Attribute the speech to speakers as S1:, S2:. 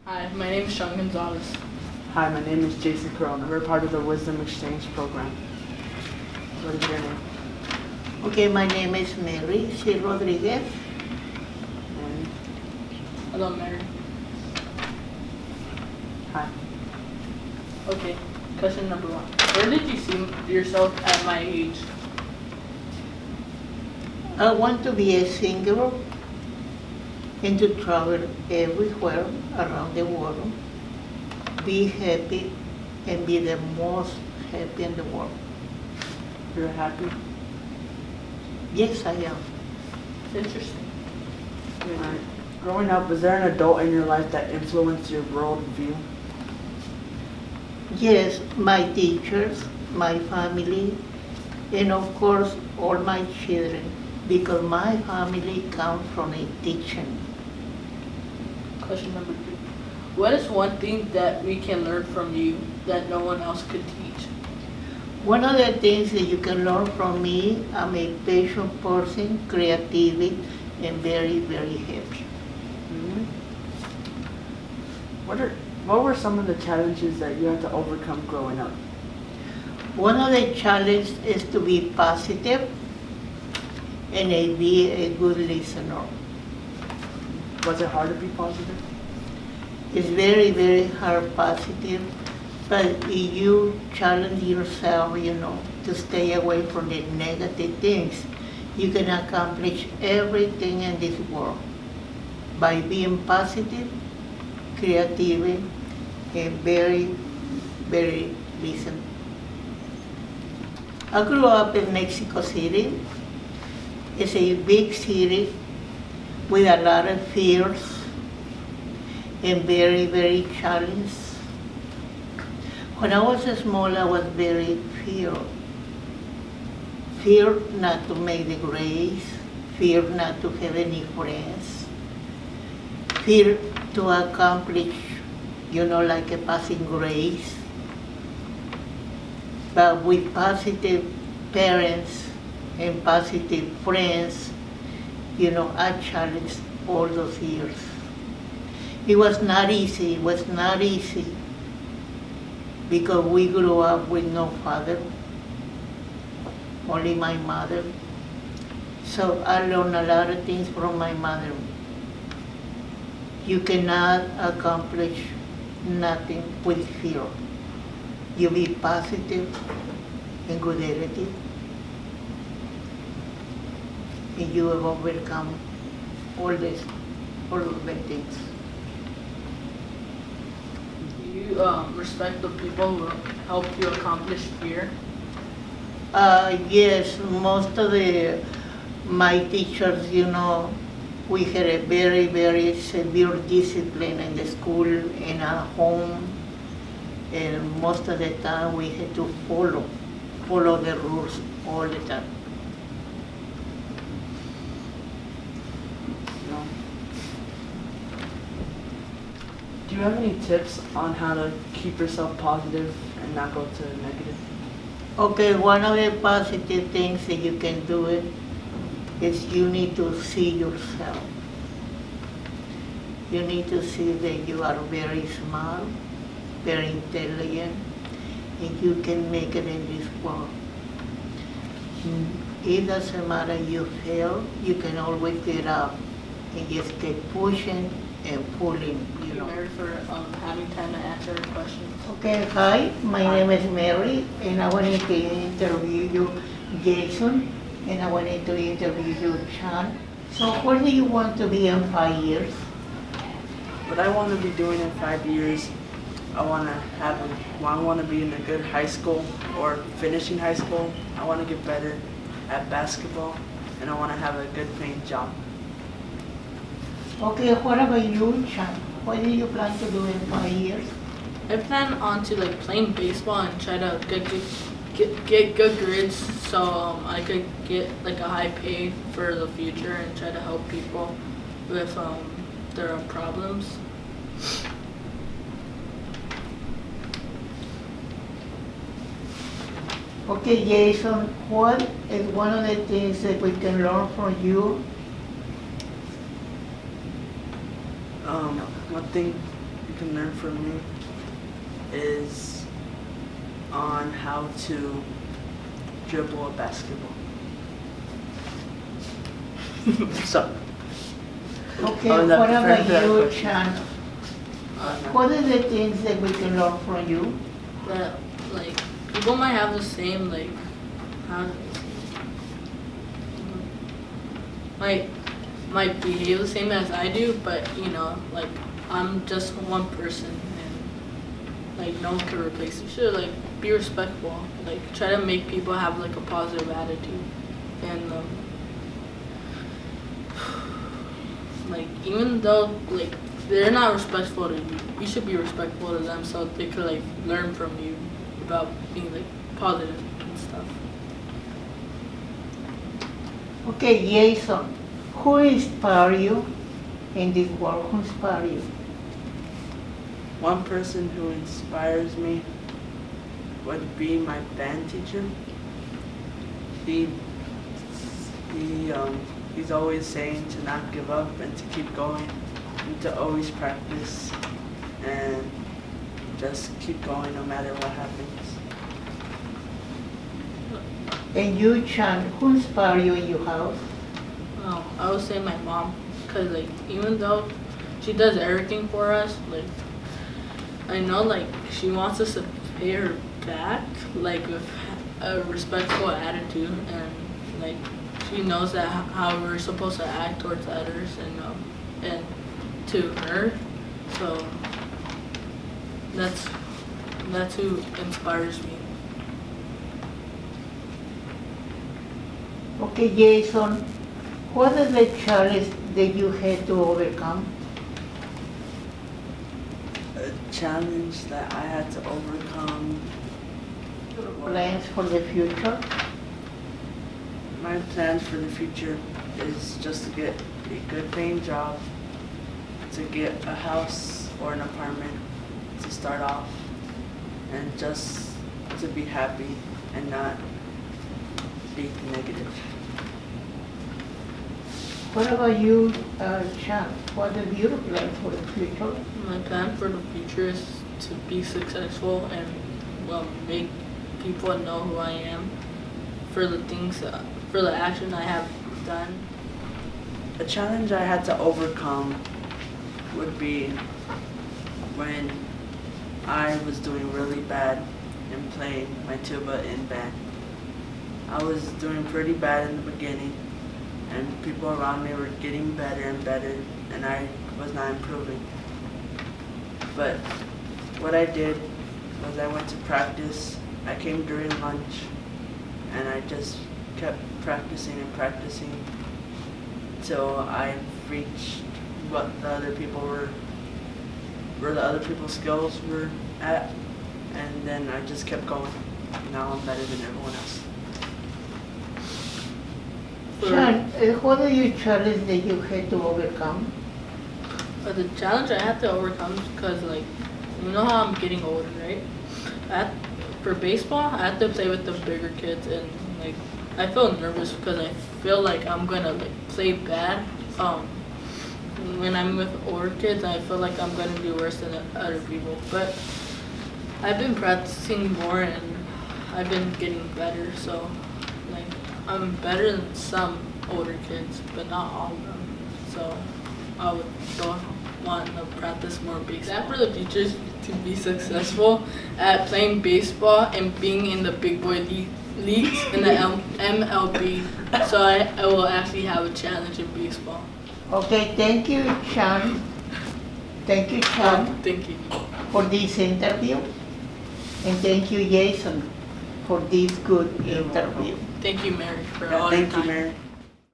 S1: Hi, my name is Shawn Gonzalez.
S2: Hi, my name is Jason Corona. We're part of the Wisdom Exchange program. What is your name?
S3: Okay, my name is Mary C. Rodriguez.
S2: And
S1: Hello, Mary.
S2: hi.
S1: Okay, question number one. Where did you see yourself at my age?
S3: I want to be a singer and to travel everywhere around the world, be happy and be the most happy in the world.
S2: You're happy?
S3: Yes, I am.
S1: Interesting.
S2: Alright. Growing up, was there an adult in your life that influenced your worldview?
S3: Yes, my teachers, my family, and of course all my children, because my family comes from a teaching.
S1: Question number two. What is one thing that we can learn from you that no one else could teach?
S3: One of the things that you can learn from me, I'm a patient person, creative, and very, very happy.
S2: Mhm. What were some of the challenges that you had to overcome growing up?
S3: One of the challenges is to be positive and be a good listener.
S2: Was it hard to be positive?
S3: It's very, very hard positive, but if you challenge yourself, to stay away from the negative things, you can accomplish everything in this world by being positive, creative, and very, very listen. I grew up in Mexico City. It's a big city with a lot of fears and very, very challenged. When I was small, I was very fear. Fear not to make the grades, fear not to have any friends, fear to accomplish, like a passing grades. But with positive parents and positive friends, I challenged all those years. It was not easy, because we grew up with no father, only my mother. So I learned a lot of things from my mother. You cannot accomplish nothing with fear. You be positive and good attitude, and you have overcome all of the things.
S1: Do you respect the people who helped you accomplish fear?
S3: Yes, most of my teachers, we had a very, very severe discipline in the school and at home, and most of the time we had to follow the rules all the time.
S2: No. Do you have any tips on how to keep yourself positive and not go to negative?
S3: Okay, one of the positive things that you can do is you need to see yourself. You need to see that you are very smart, very intelligent, and you can make it in this world. It doesn't matter you fail, you can always get up and just keep pushing and pulling,
S1: Thank you, Mary, for having time to answer our questions.
S3: Okay, hi, my name is Mary, and I wanted to interview you, Jason, and I wanted to interview you, Shawn. So where do you want to be in 5 years?
S2: What I want to be doing in 5 years, I want to be in a good high school or finishing high school. I want to get better at basketball, and I want to have a good paying job.
S3: Okay, what about you, Shawn? What do you plan to do in 5 years?
S1: I plan on to playing baseball and try to get good grades so I could get a high pay for the future and try to help people with their problems.
S3: Okay, Jason, what is one of the things that we can learn from you?
S2: One thing you can learn from me is on how to dribble a basketball. So,
S3: Okay,
S2: I was not
S3: what
S2: prepared
S3: about
S2: for that
S3: you,
S2: question.
S3: Shawn? What are the things that we can learn from you?
S1: That like people might have the same like how might behave the same as I do, but you know, like I'm just one person and like no one can replace you. You should like be respectful. Like try to make people have like a positive attitude and like even though like they're not respectful to you, you should be respectful to them so they could like learn from you about being like positive and stuff.
S3: Okay, Jason, who inspire you in this world? Who inspire you?
S2: One person who inspires me would be my band teacher. He he's always saying to not give up and to keep going and to always practice and just keep going no matter what happens.
S3: And you, Shawn, who inspire you in your house?
S1: I would say my mom, cause like even though she does everything for us, like I know like she wants us to pay her back, like with a respectful attitude, and like she knows that how we're supposed to act towards others and to her, so that's who inspires me.
S3: Okay, Jason, what is the challenge that you had to overcome?
S2: A challenge that I had to overcome.
S3: Plans for the future?
S2: My plans for the future is just to get a good paying job, to get a house or an apartment to start off, and just to be happy and not be negative.
S3: What about you, Shawn? What are your plans for the future?
S1: My plan for the future is to be successful and well make people know who I am for the things for the action I have done.
S2: A challenge I had to overcome would be when I was doing really bad in playing my tuba in band. I was doing pretty bad in the beginning, and people around me were getting better and better, and I was not improving. But what I did was I went to practice. I came during lunch, and I just kept practicing and practicing till I reached what the other people where the other people's skills were at, and then I just kept going. Now I'm better than everyone else.
S3: Shawn, what are your challenges that you had to overcome?
S1: But the challenge I had to overcome is because like you know how I'm getting older, right? For baseball, I had to play with the bigger kids, and like I feel nervous because I feel like I'm gonna like play bad. When I'm with older kids, I feel like I'm gonna do worse than other people. But I've been practicing more and I've been getting better. So like I'm better than some older kids, but not all of them. So I would still want to practice more baseball. That for the future is to be successful at playing baseball and being in the big boy leagues in the MLB. So I will actually have a challenge in baseball.
S3: Okay, thank you, Shawn. Thank you, Shawn,
S1: Thank you.
S3: for this interview. And thank you, Jason, for this good interview.
S1: Thank you, Mary, for
S2: Yeah,
S1: all your
S2: thank you,
S1: time.
S2: Mary.